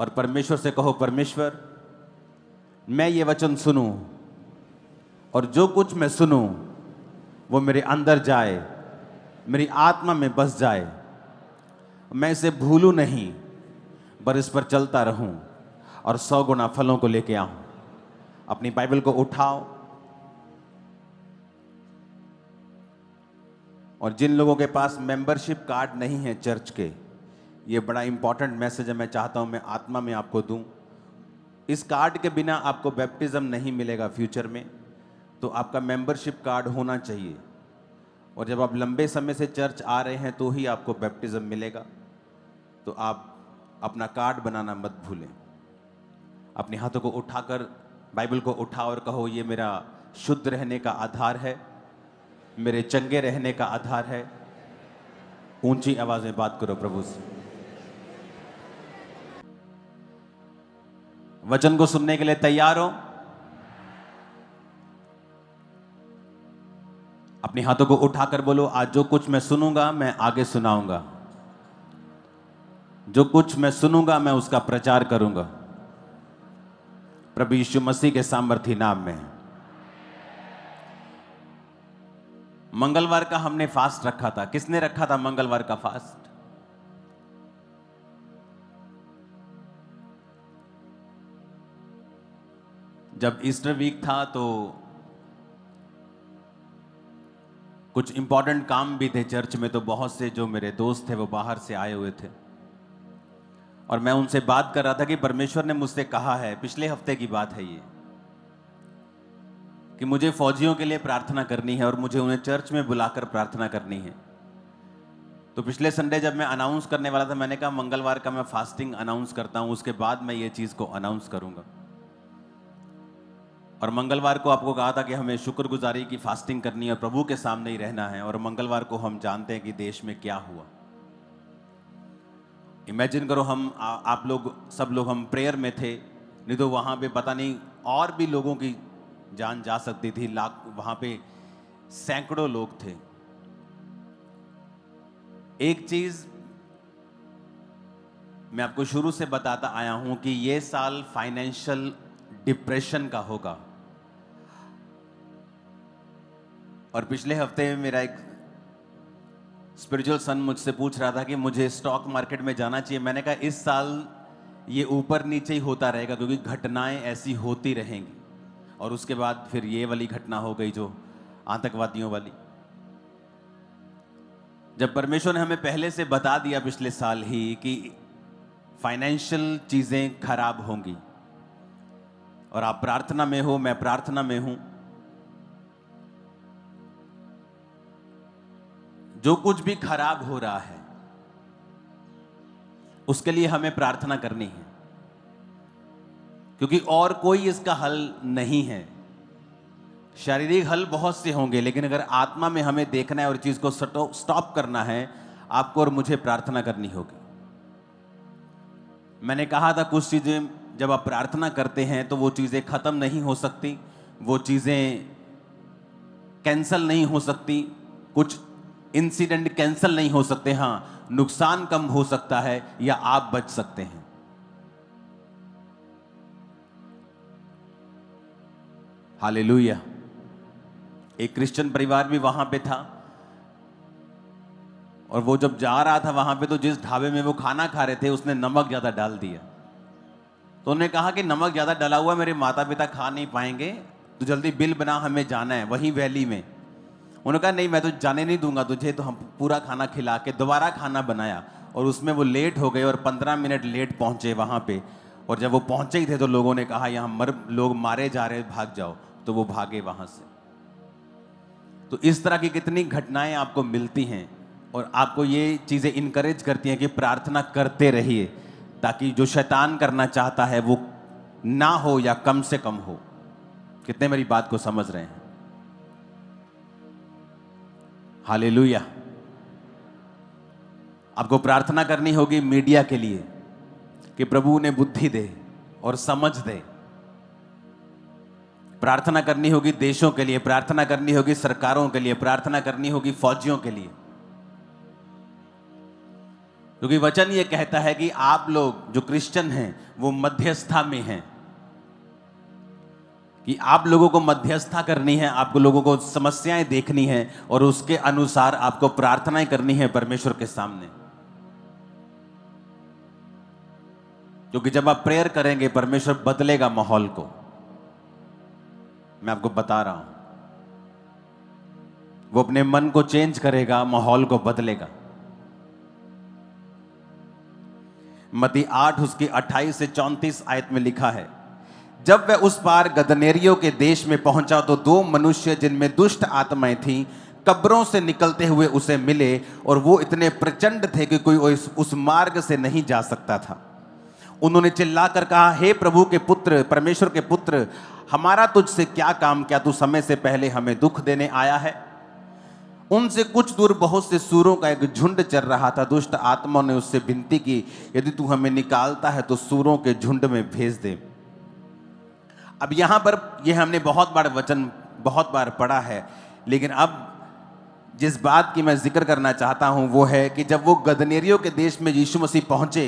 और परमेश्वर से कहो, परमेश्वर मैं ये वचन सुनूं और जो कुछ मैं सुनूं वो मेरे अंदर जाए, मेरी आत्मा में बस जाए, मैं इसे भूलूं नहीं पर इस पर चलता रहूं और 100 गुना फलों को लेके आऊं। अपनी बाइबल को उठाओ और जिन लोगों के पास मेंबरशिप कार्ड नहीं है चर्च के, ये बड़ा इंपॉर्टेंट मैसेज है, मैं चाहता हूं मैं आत्मा में आपको दूं। इस कार्ड के बिना आपको बैप्टिज्म नहीं मिलेगा फ्यूचर में, तो आपका मेंबरशिप कार्ड होना चाहिए। और जब आप लंबे समय से चर्च आ रहे हैं तो ही आपको बैप्टिज्म मिलेगा। तो आप अपना कार्ड बनाना मत भूलें। अपने हाथों को उठाकर बाइबल को उठाओ और कहो, ये मेरा शुद्ध रहने का आधार है, मेरे चंगे रहने का आधार है। ऊंची आवाज में बात करो प्रभु से। वचन को सुनने के लिए तैयार हो? अपने हाथों को उठाकर बोलो, आज जो कुछ मैं सुनूंगा मैं आगे सुनाऊंगा, जो कुछ मैं सुनूंगा मैं उसका प्रचार करूंगा, प्रभु यीशु मसीह के सामर्थी नाम में। मंगलवार का हमने फास्ट रखा था। किसने रखा था मंगलवार का फास्ट? जब ईस्टर वीक था तो कुछ इंपॉर्टेंट काम भी थे चर्च में, तो बहुत से जो मेरे दोस्त थे वो बाहर से आए हुए थे और मैं उनसे बात कर रहा था कि परमेश्वर ने मुझसे कहा है, पिछले हफ्ते की बात है ये, कि मुझे फौजियों के लिए प्रार्थना करनी है और मुझे उन्हें चर्च में बुलाकर प्रार्थना करनी है। तो पिछले संडे जब मैं अनाउंस करने वाला था, मैंने कहा मंगलवार का मैं फास्टिंग अनाउंस करता हूं, उसके बाद मैं ये चीज को अनाउंस करूंगा। और मंगलवार को आपको कहा था कि हमें शुक्रगुजारी की फास्टिंग करनी है और प्रभु के सामने ही रहना है। और मंगलवार को हम जानते हैं कि देश में क्या हुआ। इमेजिन करो, हम आप लोग सब लोग हम प्रेयर में थे, नहीं तो वहां पे पता नहीं और भी लोगों की जान जा सकती थी। लाख, वहां पे सैकड़ों लोग थे। एक चीज मैं आपको शुरू से बताता आया हूं कि ये साल फाइनेंशियल डिप्रेशन का होगा। और पिछले हफ्ते में मेरा एक स्पिरिचुअल सन मुझसे पूछ रहा था कि मुझे स्टॉक मार्केट में जाना चाहिए। मैंने कहा इस साल ये ऊपर नीचे ही होता रहेगा, क्योंकि घटनाएं ऐसी होती रहेंगी। और उसके बाद फिर ये वाली घटना हो गई जो आतंकवादियों वाली। जब परमेश्वर ने हमें पहले से बता दिया पिछले साल ही कि फाइनेंशियल चीजें खराब होंगी, और आप प्रार्थना में हो, मैं प्रार्थना में हूं, जो कुछ भी खराब हो रहा है उसके लिए हमें प्रार्थना करनी है, क्योंकि और कोई इसका हल नहीं है। शारीरिक हल बहुत से होंगे, लेकिन अगर आत्मा में हमें देखना है और चीज को स्टॉप करना है, आपको और मुझे प्रार्थना करनी होगी। मैंने कहा था कुछ चीजें जब आप प्रार्थना करते हैं तो वो चीजें खत्म नहीं हो सकती, वो चीजें कैंसल नहीं हो सकती, कुछ इंसिडेंट कैंसल नहीं हो सकते। हाँ, नुकसान कम हो सकता है या आप बच सकते हैं। हालेलुया। एक क्रिश्चियन परिवार भी वहां पे था, और वो जब जा रहा था वहां पे, तो जिस ढाबे में वो खाना खा रहे थे उसने नमक ज्यादा डाल दिया। तो उन्होंने कहा कि नमक ज्यादा डाला हुआ मेरे माता पिता खा नहीं पाएंगे, तो जल्दी बिल बना, हमें जाना है वहीं वैली में। उन्होंने कहा नहीं, मैं तो जाने नहीं दूंगा तुझे। तो हम पूरा खाना खिला के दोबारा खाना बनाया, और उसमें वो लेट हो गए और 15 मिनट लेट पहुंचे वहां पे। और जब वो पहुंचे ही थे तो लोगों ने कहा यहाँ लोग मारे जा रहे, भाग जाओ। तो वो भागे वहां से। तो इस तरह की कितनी घटनाएं आपको मिलती हैं, और आपको ये चीजें इनकरेज करती हैं कि प्रार्थना करते रहिए, ताकि जो शैतान करना चाहता है वो ना हो या कम से कम हो। कितने मेरी बात को समझ रहे हैं? हालेलुया। आपको प्रार्थना करनी होगी मीडिया के लिए कि प्रभु उन्हें बुद्धि दे और समझ दे। प्रार्थना करनी होगी देशों के लिए, प्रार्थना करनी होगी सरकारों के लिए, प्रार्थना करनी होगी फौजियों के लिए। क्योंकि वचन ये कहता है कि आप लोग जो क्रिश्चियन हैं वो मध्यस्थता में हैं, कि आप लोगों को मध्यस्थता करनी है, आपको लोगों को समस्याएं देखनी है और उसके अनुसार आपको प्रार्थनाएं करनी है परमेश्वर के सामने। क्योंकि जब आप प्रेयर करेंगे परमेश्वर बदलेगा माहौल को, मैं आपको बता रहा हूं, वो अपने मन को चेंज करेगा, माहौल को बदलेगा। मत्ती 8 उसकी 28 से 34 आयत में लिखा है, जब वह उस पार गदनेरियों के देश में पहुंचा तो दो मनुष्य जिनमें दुष्ट आत्माएं थीं कब्रों से निकलते हुए उसे मिले, और वो इतने प्रचंड थे कि कोई उस मार्ग से नहीं जा सकता था। उन्होंने चिल्लाकर कहा, हे प्रभु के पुत्र, परमेश्वर के पुत्र, हमारा तुझसे क्या काम, क्या तू समय से पहले हमें दुख देने आया है? उनसे कुछ दूर बहुत से सूरों का एक झुंड चल रहा था। दुष्ट आत्माओं ने उससे विनती की, यदि तू हमें निकालता है तो सूरों के झुंड में भेज दे। अब यहां पर यह हमने बहुत बार वचन बहुत बार पढ़ा है, लेकिन अब जिस बात की मैं जिक्र करना चाहता हूं वो है कि जब वो गदनेरियों के देश में यीशु मसीह पहुंचे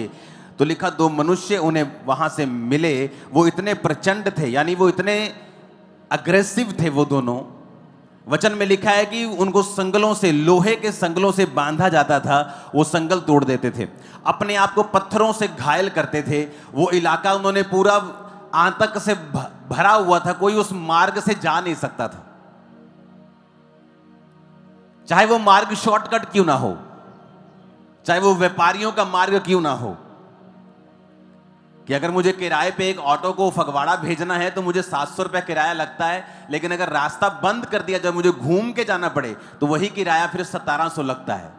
तो लिखा दो मनुष्य उन्हें वहां से मिले। वो इतने प्रचंड थे, यानी वो इतने अग्रेसिव थे वो दोनों। वचन में लिखा है कि उनको संगलों से, लोहे के संगलों से बांधा जाता था, वो संगल तोड़ देते थे, अपने आप को पत्थरों से घायल करते थे। वो इलाका उन्होंने पूरा आतंक से भरा हुआ था, कोई उस मार्ग से जा नहीं सकता था, चाहे वो मार्ग शॉर्टकट क्यों ना हो, चाहे वो व्यापारियों का मार्ग क्यों ना हो। कि अगर मुझे किराए पे एक ऑटो को फगवाड़ा भेजना है तो मुझे 700 रुपया किराया लगता है, लेकिन अगर रास्ता बंद कर दिया, जब मुझे घूम के जाना पड़े तो वही किराया फिर 1700 लगता है।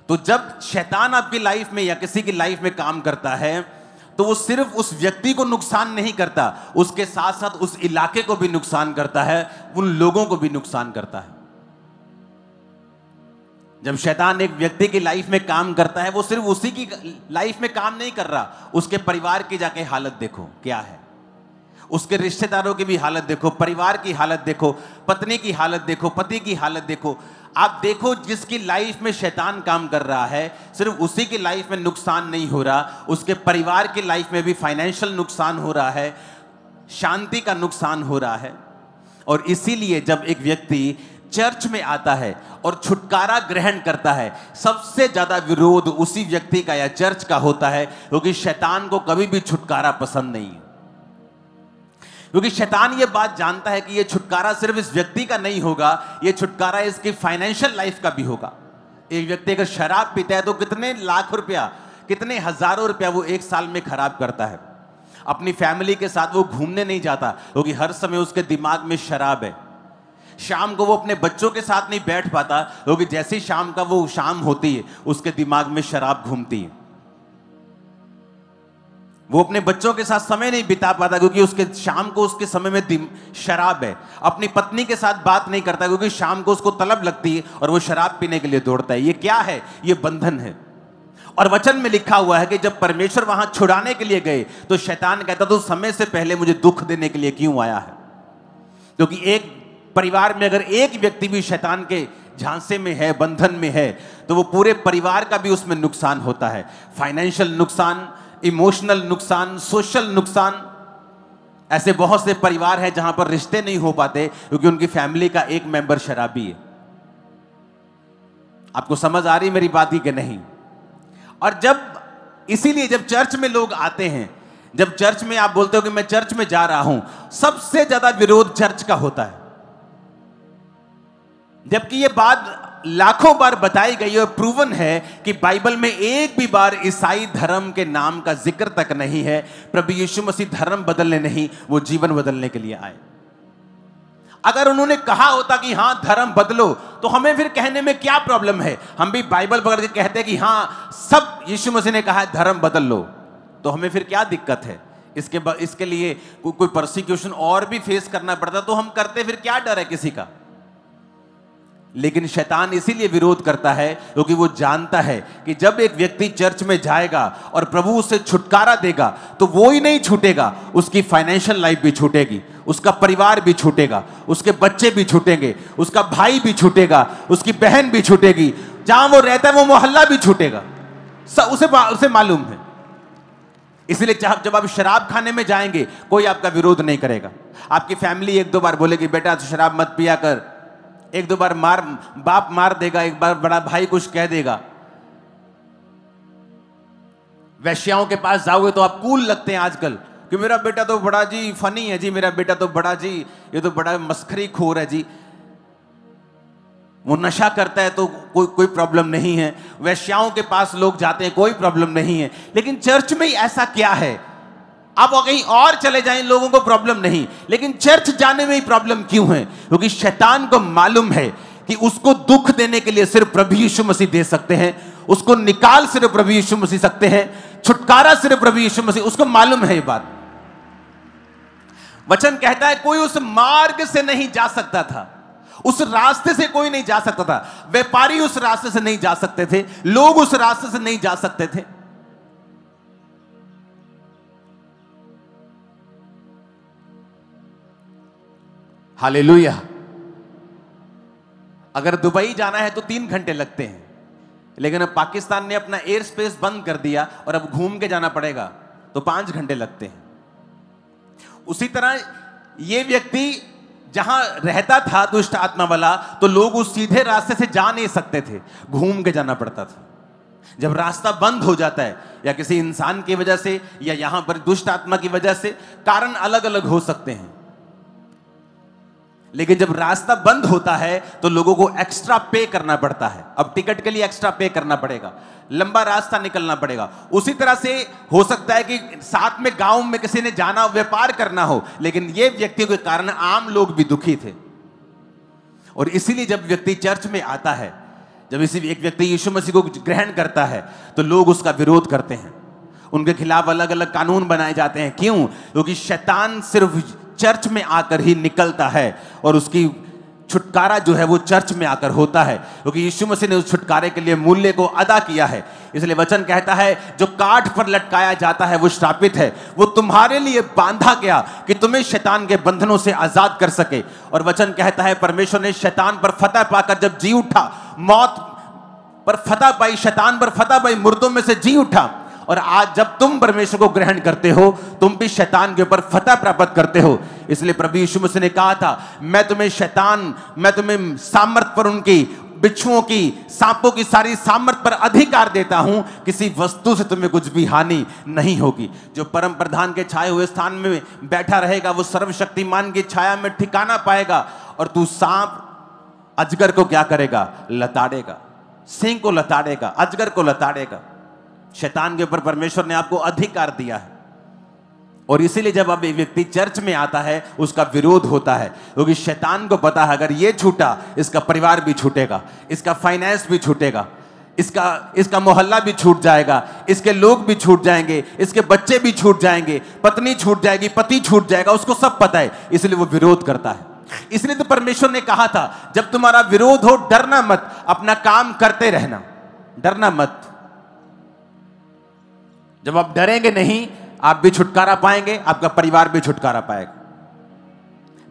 तो जब शैतान आपकी लाइफ में या किसी की लाइफ में काम करता है तो वो सिर्फ उस व्यक्ति को नुकसान नहीं करता, उसके साथ साथ उस इलाके को भी नुकसान करता है, उन लोगों को भी नुकसान करता है। जब शैतान एक व्यक्ति की लाइफ में काम करता है, वो सिर्फ उसी की लाइफ में काम नहीं कर रहा, उसके परिवार की जाके हालत देखो क्या है, उसके रिश्तेदारों की भी हालत देखो, परिवार की हालत देखो, पत्नी की हालत देखो, पति की हालत देखो। आप देखो, जिसकी लाइफ में शैतान काम कर रहा है, सिर्फ उसी की लाइफ में नुकसान नहीं हो रहा, उसके परिवार की लाइफ में भी फाइनेंशियल नुकसान हो रहा है, शांति का नुकसान हो रहा है। और इसीलिए जब एक व्यक्ति चर्च में आता है और छुटकारा ग्रहण करता है, सबसे ज्यादा विरोध उसी व्यक्ति का या चर्च का होता है, क्योंकि शैतान को कभी भी छुटकारा पसंद नहीं है। क्योंकि शैतान ये बात जानता है कि ये छुटकारा सिर्फ इस व्यक्ति का नहीं होगा, ये छुटकारा इसकी फाइनेंशियल लाइफ का भी होगा। एक व्यक्ति अगर शराब पीता है तो कितने लाख रुपया, कितने हजारों रुपया वो एक साल में खराब करता है। अपनी फैमिली के साथ वो घूमने नहीं जाता क्योंकि हर समय उसके दिमाग में शराब है। शाम को वो अपने बच्चों के साथ नहीं बैठ पाता क्योंकि जैसी शाम का वो शाम होती है उसके दिमाग में शराब घूमती है। वो अपने बच्चों के साथ समय नहीं बिता पाता क्योंकि उसके शाम को उसके समय में शराब है। अपनी पत्नी के साथ बात नहीं करता क्योंकि शाम को उसको तलब लगती है और वो शराब पीने के लिए दौड़ता है। ये क्या है? ये बंधन है। और वचन में लिखा हुआ है कि जब परमेश्वर वहां छुड़ाने के लिए गए तो शैतान कहता तो समय से पहले मुझे दुख देने के लिए क्यों आया है? क्योंकि एक परिवार में अगर एक व्यक्ति भी शैतान के झांसे में है, बंधन में है, तो वो पूरे परिवार का भी उसमें नुकसान होता है। फाइनेंशियल नुकसान, इमोशनल नुकसान, सोशल नुकसान। ऐसे बहुत से परिवार हैं जहां पर रिश्ते नहीं हो पाते क्योंकि उनकी फैमिली का एक मेंबर शराबी है। आपको समझ आ रही मेरी बात ही कि नहीं? और इसीलिए जब चर्च में लोग आते हैं, जब चर्च में आप बोलते हो कि मैं चर्च में जा रहा हूं, सबसे ज्यादा विरोध चर्च का होता है। जबकि यह बात लाखों बार बताई गई और प्रूवन है कि बाइबल में एक भी बार ईसाई धर्म के नाम का जिक्र तक नहीं है। प्रभु यीशु मसीह धर्म बदलने नहीं, वो जीवन बदलने के लिए आए। अगर उन्होंने कहा होता कि हां धर्म बदलो, तो हमें फिर कहने में क्या प्रॉब्लम है? हम भी बाइबल पकड़ के कहते हैं कि हां सब यीशु मसीह ने कहा है धर्म बदल लो, तो हमें फिर क्या दिक्कत है? इसके लिए कोई परसिक्यूशन और भी फेस करना पड़ता तो हम करते, फिर क्या डर है किसी का? लेकिन शैतान इसीलिए विरोध करता है क्योंकि वो जानता है कि जब एक व्यक्ति चर्च में जाएगा और प्रभु उसे छुटकारा देगा तो वो ही नहीं छूटेगा, उसकी फाइनेंशियल लाइफ भी छूटेगी, उसका परिवार भी छूटेगा, उसके बच्चे भी छूटेंगे, उसका भाई भी छूटेगा, उसकी बहन भी छूटेगी, जहां वो रहता है वो मोहल्ला भी छूटेगा। उसे मालूम है। इसलिए जब आप शराब खाने में जाएंगे कोई आपका विरोध नहीं करेगा। आपकी फैमिली एक दो बार बोलेगी बेटा तू शराब मत पिया कर, एक दो बार बाप मार देगा, एक बार बड़ा भाई कुछ कह देगा। वैश्याओं के पास जाओगे तो आप कूल लगते हैं आजकल कि मेरा बेटा तो बड़ा जी फनी है जी, मेरा बेटा तो बड़ा जी ये तो बड़ा मस्खरी खोर है जी, वो नशा करता है तो कोई प्रॉब्लम नहीं है। वैश्याओं के पास लोग जाते हैं, कोई प्रॉब्लम नहीं है। लेकिन चर्च में ही ऐसा क्या है? आप कहीं और चले जाएं लोगों को प्रॉब्लम नहीं, लेकिन चर्च जाने में ही प्रॉब्लम क्यों है? क्योंकि शैतान को मालूम है कि उसको दुख देने के लिए सिर्फ प्रभु यीशु मसीह दे सकते हैं, उसको निकाल सिर्फ प्रभु यीशु मसीह सकते हैं, छुटकारा सिर्फ प्रभु यीशु मसीह। उसको मालूम है ये बात। वचन कहता है कोई उस मार्ग से नहीं जा सकता था, उस रास्ते से कोई नहीं जा सकता था। व्यापारी उस रास्ते से नहीं जा सकते थे, लोग उस रास्ते से नहीं जा सकते थे। हालेलुया। अगर दुबई जाना है तो 3 घंटे लगते हैं, लेकिन अब पाकिस्तान ने अपना एयर स्पेस बंद कर दिया और अब घूम के जाना पड़ेगा तो 5 घंटे लगते हैं। उसी तरह ये व्यक्ति जहां रहता था दुष्ट आत्मा वाला, तो लोग उस सीधे रास्ते से जा नहीं सकते थे, घूम के जाना पड़ता था। जब रास्ता बंद हो जाता है या किसी इंसान की वजह से या यहां पर दुष्ट आत्मा की वजह से, कारण अलग अलग हो सकते हैं, लेकिन जब रास्ता बंद होता है तो लोगों को एक्स्ट्रा पे करना पड़ता है। अब टिकट के लिए एक्स्ट्रा पे करना पड़ेगा, लंबा रास्ता निकलना पड़ेगा। उसी तरह से हो सकता है कि साथ में गांव में किसी ने जाना व्यापार करना हो, लेकिन ये व्यक्ति के कारण आम लोग भी दुखी थे। और इसीलिए जब व्यक्ति चर्च में आता है, जब एक व्यक्ति यीशु मसीह को ग्रहण करता है, तो लोग उसका विरोध करते हैं, उनके खिलाफ अलग अलग कानून बनाए जाते हैं। क्यों? क्योंकि शैतान सिर्फ चर्च में आकर ही निकलता है और उसकी छुटकारा जो है वो चर्च में आकर होता है, क्योंकि यीशु मसीह ने उस छुटकारे के लिए मूल्य को अदा किया है। इसलिए वचन कहता है जो काठ पर लटकाया जाता है वो श्रापित है, वो तुम्हारे लिए बांधा गया कि तुम्हें शैतान के बंधनों से आजाद कर सके। और वचन कहता है परमेश्वर ने शैतान पर फतह पाकर जब जी उठा, मौत पर फतह पाई, शैतान पर फतह पाई, मुर्दों में से जी उठा। और आज जब तुम परमेश्वर को ग्रहण करते हो, तुम भी शैतान के ऊपर फतह प्राप्त करते हो। इसलिए प्रभु यीशु मसीह ने कहा था मैं तुम्हें सामर्थ पर, उनकी बिच्छुओं की, सांपों की सारी सामर्थ पर अधिकार देता हूं, किसी वस्तु से तुम्हें कुछ भी हानि नहीं होगी। जो परम प्रधान के छाए हुए स्थान में बैठा रहेगा वो सर्वशक्तिमान की छाया में ठिकाना पाएगा। और तू सांप अजगर को क्या करेगा? लताड़ेगा, सिंह को लताड़ेगा, अजगर को लताड़ेगा। शैतान के ऊपर परमेश्वर ने आपको अधिकार दिया है। और इसीलिए जब अब एक व्यक्ति चर्च में आता है उसका विरोध होता है, क्योंकि शैतान को पता है अगर ये छूटा इसका परिवार भी छूटेगा, इसका फाइनेंस भी छूटेगा, इसका मोहल्ला भी छूट जाएगा, इसके लोग भी छूट जाएंगे, इसके बच्चे भी छूट जाएंगे, पत्नी छूट जाएगी, पति छूट जाएगा, उसको सब पता है, इसलिए वो विरोध करता है। इसलिए तो परमेश्वर ने कहा था जब तुम्हारा विरोध हो डरना मत, अपना काम करते रहना, डरना मत। जब आप डरेंगे नहीं, आप भी छुटकारा पाएंगे, आपका परिवार भी छुटकारा पाएगा।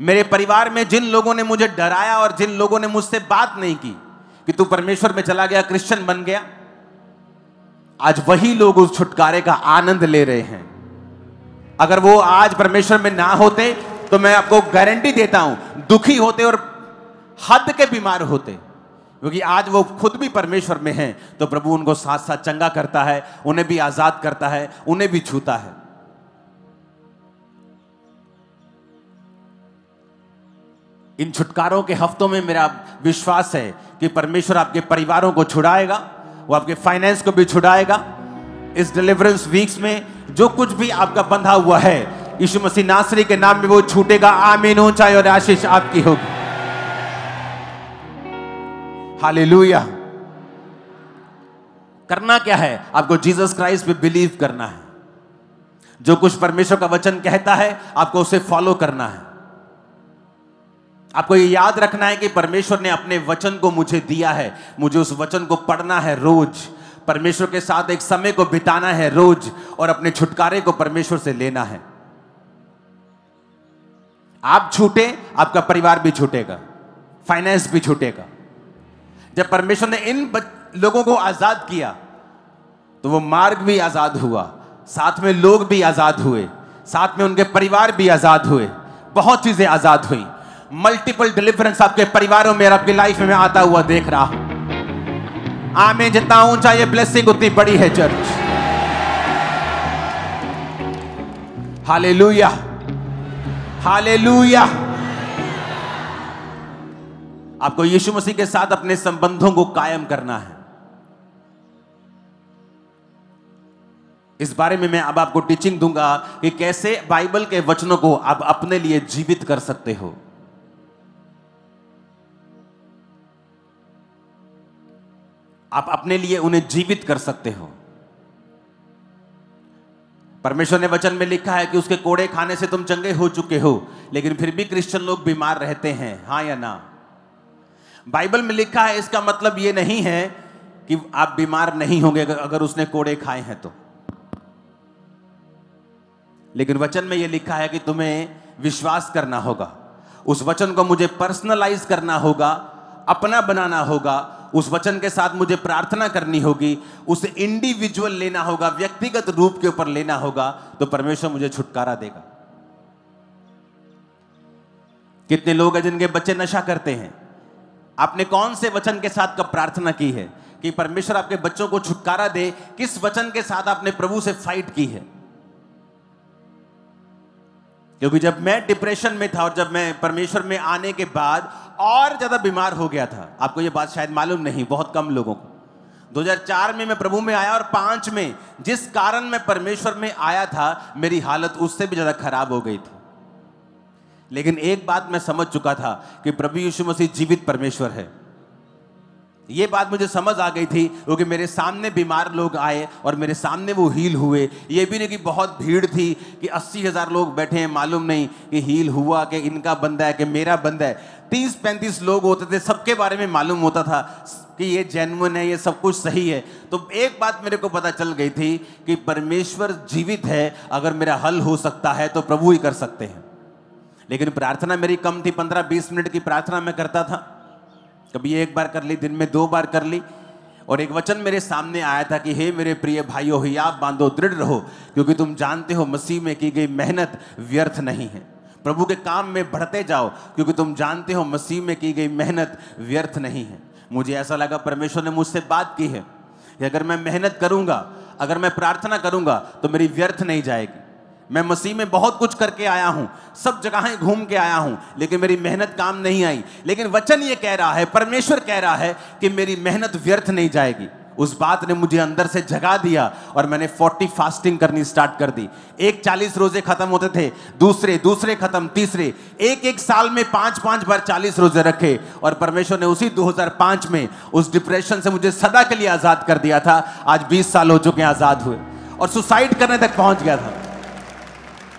मेरे परिवार में जिन लोगों ने मुझे डराया और जिन लोगों ने मुझसे बात नहीं की कि तू परमेश्वर में चला गया, क्रिश्चियन बन गया, आज वही लोग उस छुटकारे का आनंद ले रहे हैं। अगर वो आज परमेश्वर में ना होते तो मैं आपको गारंटी देता हूं दुखी होते और हद के बीमार होते, क्योंकि आज वो खुद भी परमेश्वर में हैं, तो प्रभु उनको साथ साथ चंगा करता है, उन्हें भी आजाद करता है, उन्हें भी छूता है। इन छुटकारों के हफ्तों में मेरा विश्वास है कि परमेश्वर आपके परिवारों को छुड़ाएगा, वो आपके फाइनेंस को भी छुड़ाएगा। इस डिलीवरेंस वीक्स में जो कुछ भी आपका बंधा हुआ है यीशु मसीह नासरी के नाम में वो छूटेगा। आमीन। ऊंचाई और आशीष आपकी होगी। हालेलुया। करना क्या है? आपको जीसस क्राइस्ट पे बिलीव करना है। जो कुछ परमेश्वर का वचन कहता है आपको उसे फॉलो करना है। आपको ये याद रखना है कि परमेश्वर ने अपने वचन को मुझे दिया है, मुझे उस वचन को पढ़ना है रोज, परमेश्वर के साथ एक समय को बिताना है रोज, और अपने छुटकारे को परमेश्वर से लेना है। आप छूटे, आपका परिवार भी छूटेगा, फाइनेंस भी छूटेगा। जब परमेश्वर ने इन लोगों को आजाद किया तो वो मार्ग भी आजाद हुआ, साथ में लोग भी आजाद हुए, साथ में उनके परिवार भी आजाद हुए, बहुत चीजें आजाद हुई। मल्टीपल डिलीवरेंस आपके परिवारों में और आपकी लाइफ में आता हुआ देख रहा हूं। आमीन। जितना ऊंचा ये ब्लेसिंग उतनी बड़ी है चर्च। Hallelujah, hallelujah. आपको यीशु मसीह के साथ अपने संबंधों को कायम करना है। इस बारे में मैं अब आपको टीचिंग दूंगा कि कैसे बाइबल के वचनों को आप अपने लिए जीवित कर सकते हो। आप अपने लिए उन्हें जीवित कर सकते हो। परमेश्वर ने वचन में लिखा है कि उसके कोड़े खाने से तुम चंगे हो चुके हो, लेकिन फिर भी क्रिश्चियन लोग बीमार रहते हैं, हां या ना? बाइबल में लिखा है, इसका मतलब यह नहीं है कि आप बीमार नहीं होंगे अगर उसने कोड़े खाए हैं तो। लेकिन वचन में यह लिखा है कि तुम्हें विश्वास करना होगा, उस वचन को मुझे पर्सनलाइज करना होगा, अपना बनाना होगा, उस वचन के साथ मुझे प्रार्थना करनी होगी, उसे इंडिविजुअल लेना होगा, व्यक्तिगत रूप के ऊपर लेना होगा, तो परमेश्वर मुझे छुटकारा देगा। कितने लोग हैं जिनके बच्चे नशा करते हैं? आपने कौन से वचन के साथ कब प्रार्थना की है कि परमेश्वर आपके बच्चों को छुटकारा दे? किस वचन के साथ आपने प्रभु से फाइट की है? क्योंकि जब मैं डिप्रेशन में था और जब मैं परमेश्वर में आने के बाद और ज्यादा बीमार हो गया था, आपको यह बात शायद मालूम नहीं, बहुत कम लोगों को। 2004 में मैं प्रभु में आया और 5 में जिस कारण मैं परमेश्वर में आया था, मेरी हालत उससे भी ज्यादा खराब हो गई थी। लेकिन एक बात मैं समझ चुका था कि प्रभु यीशु मसीह जीवित परमेश्वर है। ये बात मुझे समझ आ गई थी क्योंकि मेरे सामने बीमार लोग आए और मेरे सामने वो हील हुए। ये भी नहीं कि बहुत भीड़ थी कि 80,000 लोग बैठे हैं, मालूम नहीं कि हील हुआ कि इनका बंदा है कि मेरा बंदा है। 30-35 लोग होते थे, सबके बारे में मालूम होता था कि ये जेन्युइन है, ये सब कुछ सही है। तो एक बात मेरे को पता चल गई थी कि परमेश्वर जीवित है। अगर मेरा हल हो सकता है तो प्रभु ही कर सकते हैं। लेकिन प्रार्थना मेरी कम थी, 15-20 मिनट की प्रार्थना मैं करता था, कभी एक बार कर ली, दिन में 2 बार कर ली। और एक वचन मेरे सामने आया था कि हे मेरे प्रिय भाइयों, हियाव बांधो, दृढ़ रहो, क्योंकि तुम जानते हो मसीह में की गई मेहनत व्यर्थ नहीं है। प्रभु के काम में बढ़ते जाओ, क्योंकि तुम जानते हो मसीह में की गई मेहनत व्यर्थ नहीं है। मुझे ऐसा लगा परमेश्वर ने मुझसे बात की है कि अगर मैं मेहनत करूंगा, अगर मैं प्रार्थना करूंगा तो मेरी व्यर्थ नहीं जाएगी। मैं मसीह में बहुत कुछ करके आया हूं, सब जगहें घूम के आया हूं, लेकिन मेरी मेहनत काम नहीं आई। लेकिन वचन ये कह रहा है, परमेश्वर कह रहा है कि मेरी मेहनत व्यर्थ नहीं जाएगी। उस बात ने मुझे अंदर से जगा दिया और मैंने 40 फास्टिंग करनी स्टार्ट कर दी। 40 रोजे खत्म होते थे, दूसरे खत्म, तीसरे, एक साल में 5-5 बार 40 रोजे रखे। और परमेश्वर ने उसी 2005 में उस डिप्रेशन से मुझे सदा के लिए आजाद कर दिया था। आज 20 साल हो चुके हैं आजाद हुए, और सुसाइड करने तक पहुंच गया था,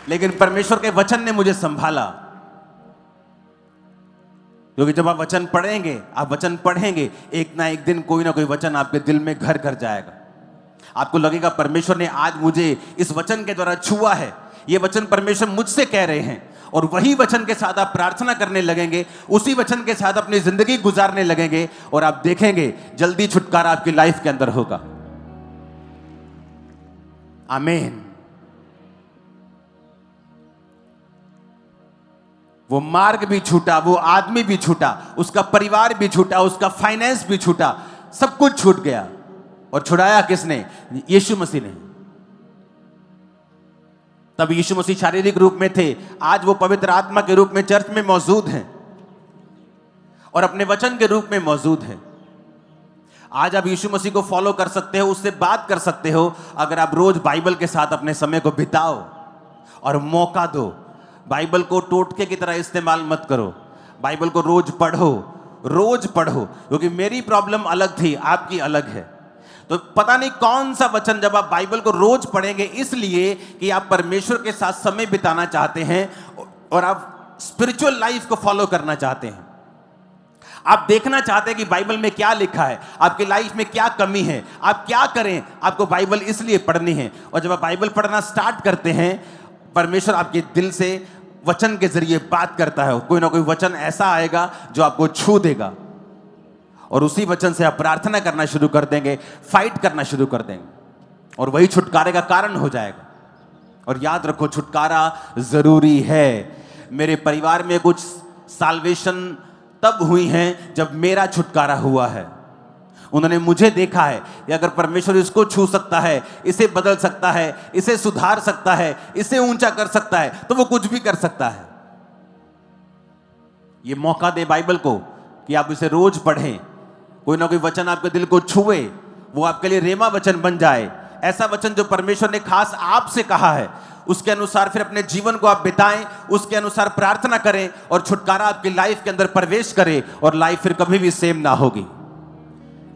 लेकिन परमेश्वर के वचन ने मुझे संभाला। क्योंकि जब आप वचन पढ़ेंगे, आप वचन पढ़ेंगे, एक ना एक दिन कोई ना कोई वचन आपके दिल में घर कर जाएगा। आपको लगेगा परमेश्वर ने आज मुझे इस वचन के द्वारा छुआ है, ये वचन परमेश्वर मुझसे कह रहे हैं। और वही वचन के साथ आप प्रार्थना करने लगेंगे, उसी वचन के साथ अपनी जिंदगी गुजारने लगेंगे, और आप देखेंगे जल्दी छुटकारा आपकी लाइफ के अंदर होगा। आमीन। वो मार्ग भी छूटा, वो आदमी भी छूटा, उसका परिवार भी छूटा, उसका फाइनेंस भी छूटा, सब कुछ छूट गया। और छुड़ाया किसने? यीशु मसीह ने। तब यीशु मसीह शारीरिक रूप में थे, आज वो पवित्र आत्मा के रूप में चर्च में मौजूद हैं और अपने वचन के रूप में मौजूद हैं। आज आप यीशु मसीह को फॉलो कर सकते हो, उससे बात कर सकते हो, अगर आप रोज बाइबल के साथ अपने समय को बिताओ और मौका दो। बाइबल को टोटके की तरह इस्तेमाल मत करो, बाइबल को रोज पढ़ो, क्योंकि मेरी प्रॉब्लम अलग थी, आपकी अलग है। तो पता नहीं कौन सा वचन, जब आप बाइबल को रोज पढ़ेंगे, इसलिए कि आप परमेश्वर के साथ समय बिताना चाहते हैं और आप स्पिरिचुअल लाइफ को फॉलो करना चाहते हैं। आप देखना चाहते हैं कि बाइबल में क्या लिखा है, आपकी लाइफ में क्या कमी है, आप क्या करें। आपको बाइबल इसलिए पढ़नी है, और जब आप बाइबल पढ़ना स्टार्ट करते हैं, परमेश्वर आपके दिल से वचन के जरिए बात करता है। कोई ना कोई वचन ऐसा आएगा जो आपको छू देगा, और उसी वचन से आप प्रार्थना करना शुरू कर देंगे, फाइट करना शुरू कर देंगे। और वही छुटकारे का कारण हो जाएगा। और याद रखो, छुटकारा जरूरी है। मेरे परिवार में कुछ साल्वेशन तब हुई है जब मेरा छुटकारा हुआ है। उन्होंने मुझे देखा है कि अगर परमेश्वर इसको छू सकता है, इसे बदल सकता है, इसे सुधार सकता है, इसे ऊंचा कर सकता है, तो वो कुछ भी कर सकता है। ये मौका दे बाइबल को कि आप इसे रोज पढ़ें, कोई ना कोई वचन आपके दिल को छुए, वो आपके लिए रेमा वचन बन जाए। ऐसा वचन जो परमेश्वर ने खास आपसे कहा है, उसके अनुसार फिर अपने जीवन को आप बिताएं, उसके अनुसार प्रार्थना करें और छुटकारा आपकी लाइफ के अंदर प्रवेश करे और लाइफ फिर कभी भी सेम ना होगी।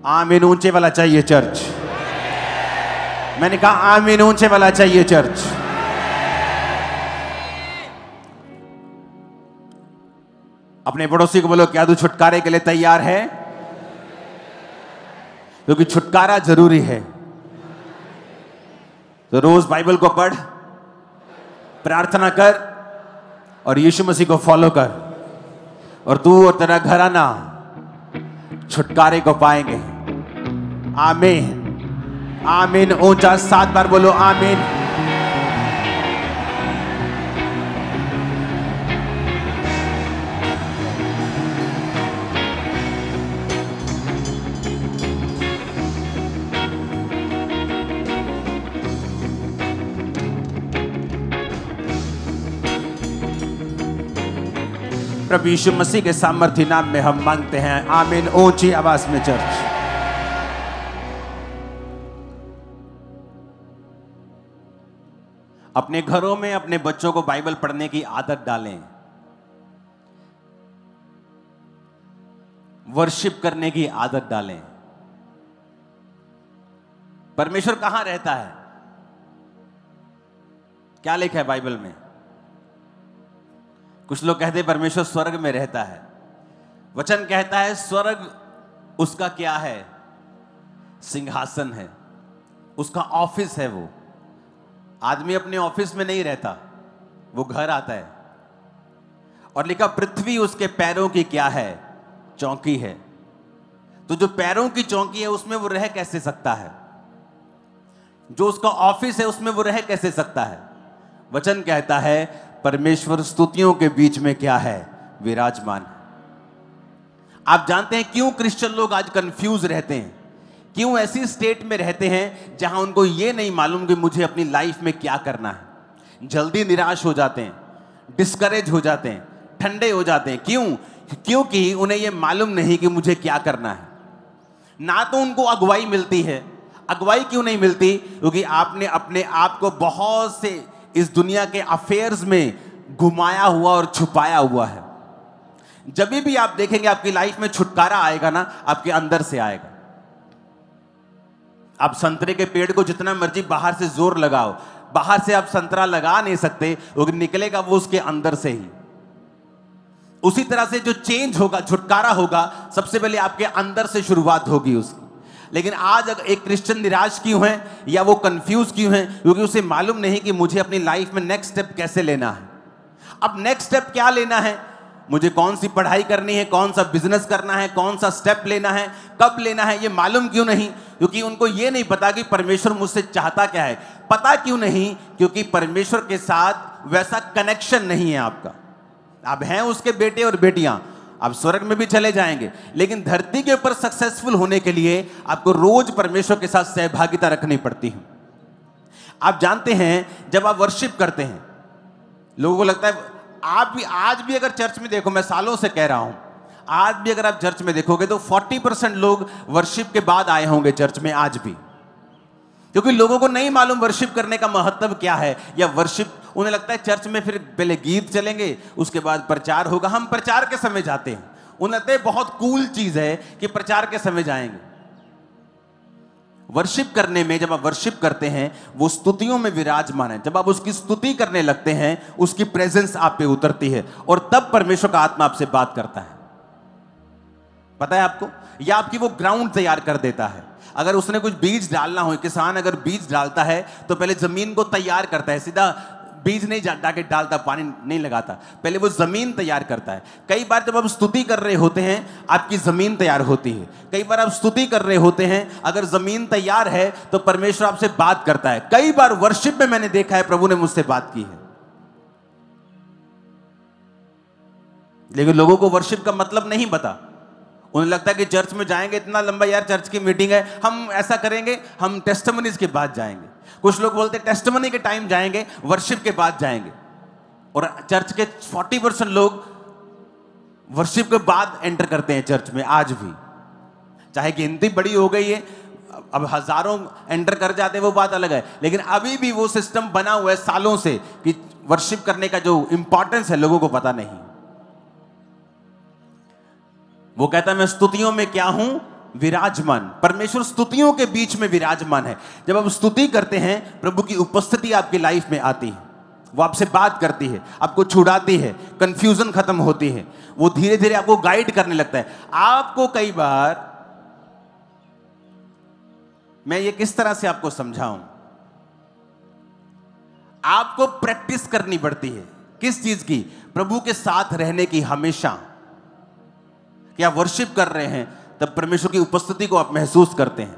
आमीन ऊंचे वाला चाहिए चर्च। मैंने कहा आमीन ऊंचे वाला चाहिए चर्च। अपने पड़ोसी को बोलो, क्या तू छुटकारे के लिए तैयार है? क्योंकि छुटकारा जरूरी है। तो रोज बाइबल को पढ़, प्रार्थना कर और यीशु मसीह को फॉलो कर, और तू और तेरा घराना छुटकारे को पाएंगे। आमीन आमीन। ऊंचा 7 बार बोलो आमीन। प्रभु यीशु मसीह के सामर्थ्य नाम में हम मांगते हैं, आमीन। ऊंची आवाज में चर्च। अपने घरों में अपने बच्चों को बाइबल पढ़ने की आदत डालें, वर्शिप करने की आदत डालें। परमेश्वर कहां रहता है? क्या लिखा है बाइबल में? कुछ लोग कहते हैं परमेश्वर स्वर्ग में रहता है। वचन कहता है स्वर्ग उसका क्या है? सिंहासन है, उसका ऑफिस है। वो आदमी अपने ऑफिस में नहीं रहता, वो घर आता है। और लिखा पृथ्वी उसके पैरों की क्या है? चौकी है। तो जो पैरों की चौकी है उसमें वो रह कैसे सकता है? जो उसका ऑफिस है उसमें वो रह कैसे सकता है? वचन कहता है परमेश्वर स्तुतियों के बीच में क्या है? विराजमान। आप जानते हैं क्यों क्रिश्चियन लोग आज कंफ्यूज रहते हैं? क्यों ऐसी स्टेट में रहते हैं जहां उनको ये नहीं मालूम कि मुझे अपनी लाइफ में क्या करना है? जल्दी निराश हो जाते हैं, डिस्करेज हो जाते हैं, ठंडे हो जाते हैं। क्यों? क्योंकि उन्हें ये मालूम नहीं कि मुझे क्या करना है। ना तो उनको अगुवाई मिलती है। अगुवाई क्यों नहीं मिलती? क्योंकि आपने अपने आप को बहुत से इस दुनिया के अफेयर्स में घुमाया हुआ और छुपाया हुआ है। जब भी आप देखेंगे आपकी लाइफ में छुटकारा आएगा ना, आपके अंदर से आएगा। आप संतरे के पेड़ को जितना मर्जी बाहर से जोर लगाओ, बाहर से आप संतरा लगा नहीं सकते, वो निकलेगा वो उसके अंदर से ही। उसी तरह से जो चेंज होगा, छुटकारा होगा, सबसे पहले आपके अंदर से शुरुआत होगी उसकी। लेकिन आज अगर एक क्रिश्चियन निराश क्यों है या वो कंफ्यूज क्यों है? क्योंकि उसे मालूम नहीं कि मुझे अपनी लाइफ में नेक्स्ट स्टेप कैसे लेना है। अब नेक्स्ट स्टेप क्या लेना है? मुझे कौन सी पढ़ाई करनी है, कौन सा बिजनेस करना है, कौन सा स्टेप लेना है, कब लेना है, ये मालूम क्यों नहीं? क्योंकि उनको ये नहीं पता कि परमेश्वर मुझसे चाहता क्या है। पता क्यों नहीं? क्योंकि परमेश्वर के साथ वैसा कनेक्शन नहीं है आपका। आप हैं उसके बेटे और बेटियां, आप स्वर्ग में भी चले जाएंगे, लेकिन धरती के ऊपर सक्सेसफुल होने के लिए आपको रोज परमेश्वर के साथ सहभागिता रखनी पड़ती है। आप जानते हैं जब आप वर्शिप करते हैं, लोगों को लगता है, आप भी आज भी अगर चर्च में देखो, मैं सालों से कह रहा हूं, आज भी अगर आप चर्च में देखोगे तो 40% लोग वर्शिप के बाद आए होंगे चर्च में आज भी। क्योंकि लोगों को नहीं मालूम वर्शिप करने का महत्व क्या है, या वर्शिप उन्हें लगता है चर्च में फिर पहले गीत चलेंगे, उसके बाद प्रचार होगा। हम प्रचार के समय जाते हैं, उन्हें लगता है बहुत कूल चीज है कि प्रचार के समय जाएंगे। वर्शिप करने में, जब आप वर्शिप करते हैं, वो स्तुतियों में विराजमान है। जब आप उसकी स्तुति करने लगते हैं, उसकी प्रेजेंस आप पे उतरती है और तब परमेश्वर का आत्मा आपसे बात करता है। पता है आपको? या आपकी वो ग्राउंड तैयार कर देता है। अगर उसने कुछ बीज डालना हो, किसान अगर बीज डालता है तो पहले जमीन को तैयार करता है, सीधा बीज नहीं जाके डालता, पानी नहीं लगाता, पहले वो जमीन तैयार करता है। कई बार जब आप स्तुति कर रहे होते हैं आपकी जमीन तैयार होती है। कई बार आप स्तुति कर रहे होते हैं, अगर जमीन तैयार है तो परमेश्वर आपसे बात करता है। कई बार वर्शिप में मैंने देखा है प्रभु ने मुझसे बात की है। लेकिन लोगों को वर्शिप का मतलब नहीं पता। उन्हें लगता है कि चर्च में जाएंगे, इतना लंबा यार चर्च की मीटिंग है, हम ऐसा करेंगे, हम टेस्टिमनीज के बाद जाएंगे। कुछ लोग बोलते हैं टेस्टिमनी के टाइम जाएंगे, वर्शिप के बाद जाएंगे। और चर्च के 40% लोग वर्शिप के बाद एंटर करते हैं चर्च में आज भी। चाहे गिनती बड़ी हो गई है, अब हजारों एंटर कर जाते हैं, वो बात अलग है, लेकिन अभी भी वो सिस्टम बना हुआ है सालों से कि वर्शिप करने का जो इंपॉर्टेंस है लोगों को पता नहीं। वो कहता है मैं स्तुतियों में क्या हूं, विराजमान। परमेश्वर स्तुतियों के बीच में विराजमान है। जब आप स्तुति करते हैं प्रभु की उपस्थिति आपकी लाइफ में आती है, वो आपसे बात करती है, आपको छुड़ाती है, कंफ्यूजन खत्म होती है, वो धीरे धीरे आपको गाइड करने लगता है। आपको कई बार, मैं ये किस तरह से आपको समझाऊं, आपको प्रैक्टिस करनी पड़ती है। किस चीज की? प्रभु के साथ रहने की। हमेशा कि आप वर्शिप कर रहे हैं तब परमेश्वर की उपस्थिति को आप महसूस करते हैं।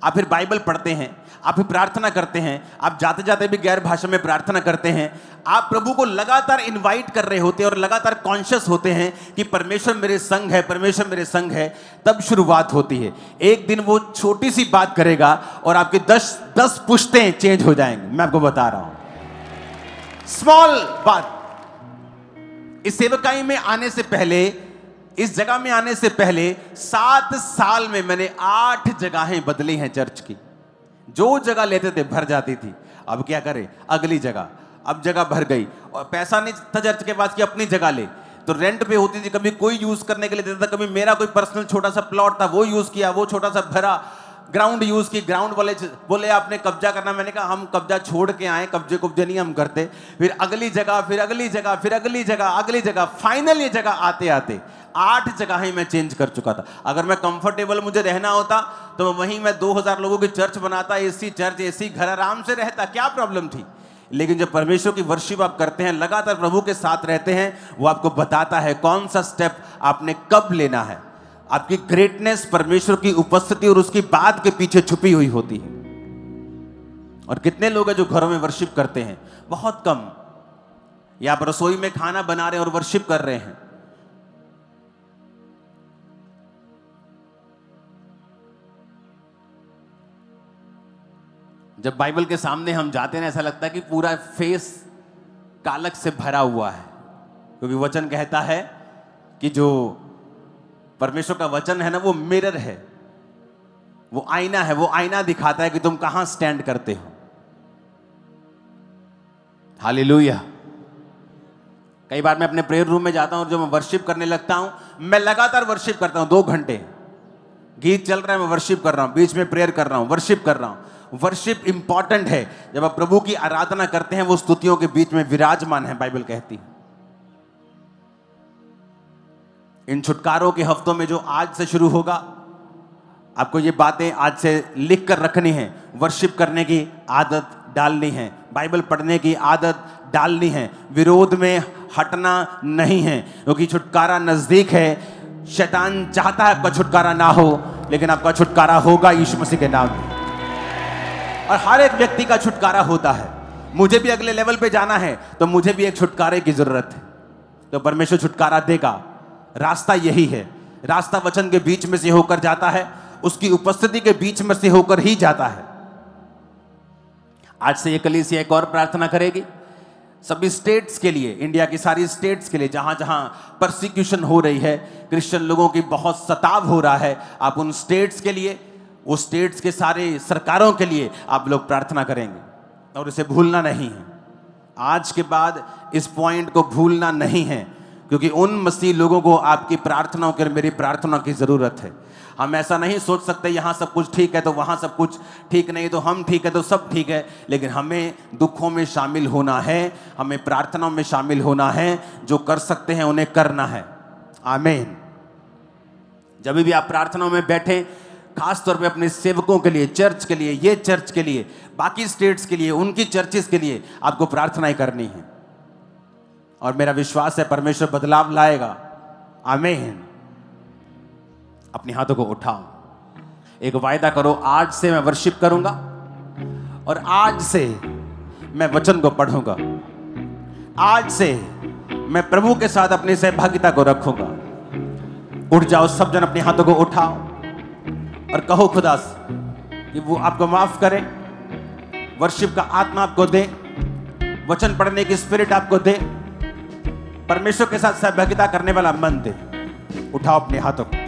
आप फिर बाइबल पढ़ते हैं, आप फिर प्रार्थना करते हैं, आप जाते जाते भी गैर भाषा में प्रार्थना करते हैं। आप प्रभु को लगातार इनवाइट कर रहे होते हैं और लगातार कॉन्शियस होते हैं कि परमेश्वर मेरे संग है, परमेश्वर मेरे संग है। तब शुरुआत होती है। एक दिन वो छोटी सी बात करेगा और आपके 10 पुश्तें चेंज हो जाएंगे। मैं आपको बता रहा हूं, स्मॉल बात। इस सेवकाई में आने से पहले, इस जगह में आने से पहले 7 साल में मैंने 8 जगहें बदली हैं चर्च की। जो जगह लेते थे भर जाती थी। अब क्या करें, अगली जगह। अब जगह भर गई और पैसा नहीं था चर्च के पास कि अपनी जगह ले, तो रेंट पे होती थी। कभी कोई यूज करने के लिए देता था, कभी मेरा कोई पर्सनल छोटा सा प्लॉट था वो यूज किया, वो छोटा सा भरा। ग्राउंड यूज की, ग्राउंड वाले बोले आपने कब्जा करना, मैंने कहा हम कब्जा छोड़ के आए, कब्जे नहीं हम करते। फिर अगली जगह, फिर अगली जगह, फिर अगली जगह, अगली जगह, फाइनल ये जगह आते आते 8 जगह ही मैं चेंज कर चुका था। अगर मैं कंफर्टेबल मुझे रहना होता तो वहीं मैं 2000 लोगों की चर्च बनाता, एसी चर्च, एसी घर, आराम से रहता, क्या प्रॉब्लम थी। लेकिन जब परमेश्वर की वर्शिप आप करते हैं, लगातार प्रभु के साथ रहते हैं, वो आपको बताता है कौन सा स्टेप आपने कब लेना है। आपकी ग्रेटनेस परमेश्वर की उपस्थिति और उसकी बात के पीछे छुपी हुई होती है। और कितने लोग हैं जो घरों में वर्शिप करते हैं? बहुत कम। या आप रसोई में खाना बना रहे हैं और वर्शिप कर रहे हैं। जब बाइबल के सामने हम जाते हैं, ऐसा लगता है कि पूरा फेस कालक से भरा हुआ है, क्योंकि वचन कहता है कि जो परमेश्वर का वचन है ना, वो मिरर है, वो आईना है। वो आईना दिखाता है कि तुम कहां स्टैंड करते हो। हालेलुया। कई बार मैं अपने प्रेयर रूम में जाता हूं और जब मैं वर्शिप करने लगता हूं, मैं लगातार वर्शिप करता हूं 2 घंटे। गीत चल रहा है, मैं वर्शिप कर रहा हूं, बीच में प्रेयर कर रहा हूं, वर्शिप कर रहा हूं। वर्शिप इंपॉर्टेंट है। जब आप प्रभु की आराधना करते हैं, वो स्तुतियों के बीच में विराजमान है, बाइबल कहती है। इन छुटकारों के हफ्तों में जो आज से शुरू होगा, आपको ये बातें आज से लिख कर रखनी है। वर्शिप करने की आदत डालनी है, बाइबल पढ़ने की आदत डालनी है, विरोध में हटना नहीं है, क्योंकि छुटकारा नजदीक है। शैतान चाहता है आपका छुटकारा ना हो, लेकिन आपका छुटकारा होगा यीशु मसीह के नाम में। और हर एक व्यक्ति का छुटकारा होता है। मुझे भी अगले लेवल पे जाना है तो मुझे भी एक छुटकारे की जरूरत है, तो परमेश्वर छुटकारा देगा। रास्ता यही है। रास्ता वचन के बीच में से होकर जाता है, उसकी उपस्थिति के बीच में से होकर ही जाता है। आज से ये कलीसिया एक और प्रार्थना करेगी सभी स्टेट्स के लिए, इंडिया की सारी स्टेट्स के लिए, जहां जहां परसिक्यूशन हो रही है, क्रिश्चियन लोगों की बहुत सताव हो रहा है। आप उन स्टेट्स के लिए, वो स्टेट्स के सारे सरकारों के लिए आप लोग प्रार्थना करेंगे और इसे भूलना नहीं है। आज के बाद इस पॉइंट को भूलना नहीं है, क्योंकि उन मसीह लोगों को आपकी प्रार्थनाओं की और मेरी प्रार्थना की जरूरत है। हम ऐसा नहीं सोच सकते यहाँ सब कुछ ठीक है तो वहाँ सब कुछ ठीक नहीं, तो हम ठीक है तो सब ठीक है। लेकिन हमें दुखों में शामिल होना है, हमें प्रार्थनाओं में शामिल होना है। जो कर सकते हैं उन्हें करना है। आमीन। जब भी आप प्रार्थनाओं में बैठें, खास तौर पे अपने सेवकों के लिए, चर्च के लिए, ये चर्च के लिए, बाकी स्टेट्स के लिए, उनकी चर्चेस के लिए आपको प्रार्थनाएं करनी है। और मेरा विश्वास है परमेश्वर बदलाव लाएगा। आमीन। अपने हाथों को उठाओ, एक वायदा करो, आज से मैं वर्शिप करूंगा और आज से मैं वचन को पढ़ूंगा, आज से मैं प्रभु के साथ अपनी सहभागिता को रखूंगा। उठ जाओ सब जन, अपने हाथों को उठाओ और कहो खुदा से कि वो आपको माफ करे, वर्शिप का आत्मा आपको दे, वचन पढ़ने की स्पिरिट आपको दे, परमेश्वर के साथ सहभागिता करने वाला मन दे। उठाओ अपने हाथों को।